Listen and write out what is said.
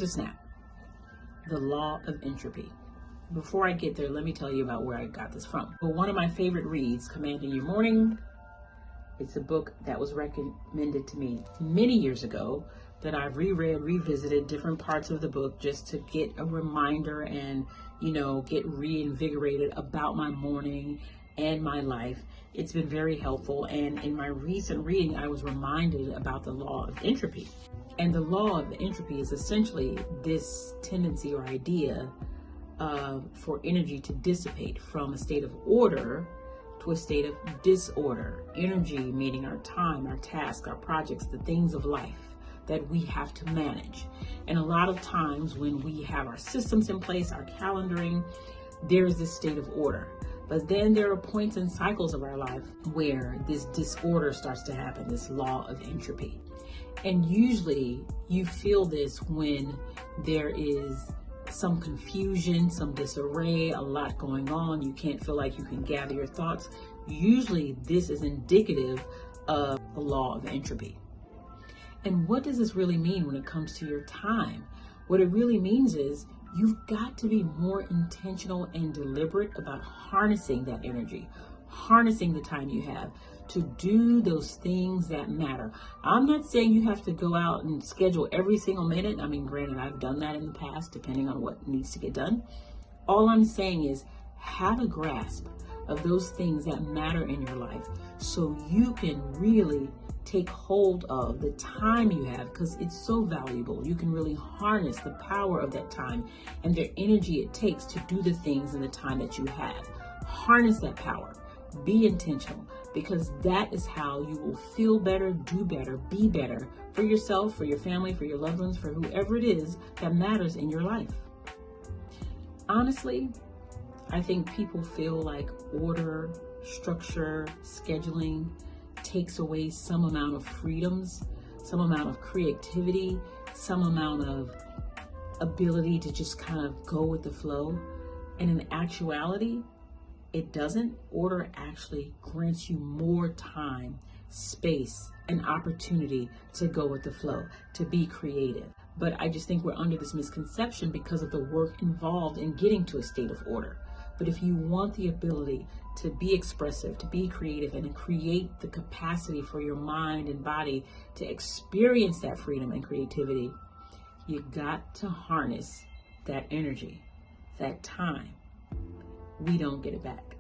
snap. The Law of Entropy. Before I get there, let me tell you about where I got this from. Well, one of my favorite reads, Commanding Your Morning. It's a book that was recommended to me many years ago that I've reread, revisited different parts of the book just to get a reminder and, get reinvigorated about my morning and my life. It's been very helpful. And in my recent reading, I was reminded about the law of entropy. And the law of entropy is essentially this tendency or idea for energy to dissipate from a state of order to a state of disorder. Energy meaning our time, our tasks, our projects, the things of life that we have to manage. And a lot of times when we have our systems in place, our calendaring, there's this state of order. But then there are points and cycles of our life where this disorder starts to happen, this law of entropy. And usually you feel this when there is some confusion, some disarray, a lot going on. You can't feel like you can gather your thoughts. Usually this is indicative of the law of entropy. And what does this really mean when it comes to your time? What it really means is you've got to be more intentional and deliberate about harnessing that energy, harnessing the time you have to do those things that matter. I'm not saying you have to go out and schedule every single minute. I mean, granted, I've done that in the past, depending on what needs to get done. All I'm saying is have a grasp of those things that matter in your life so you can really take hold of the time you have, because it's so valuable. You can really harness the power of that time and the energy it takes to do the things in the time that you have. Harness that power. Be intentional, because that is how you will feel better, do better, be better for yourself, for your family, for your loved ones, for whoever it is that matters in your life. Honestly, I think people feel like order, structure, scheduling takes away some amount of freedoms, some amount of creativity, some amount of ability to just kind of go with the flow. And in actuality, it doesn't. Order actually grants you more time, space, and opportunity to go with the flow, to be creative. But I just think we're under this misconception because of the work involved in getting to a state of order. But if you want the ability to be expressive, to be creative, and to create the capacity for your mind and body to experience that freedom and creativity, you got to harness that energy, that time. We don't get it back.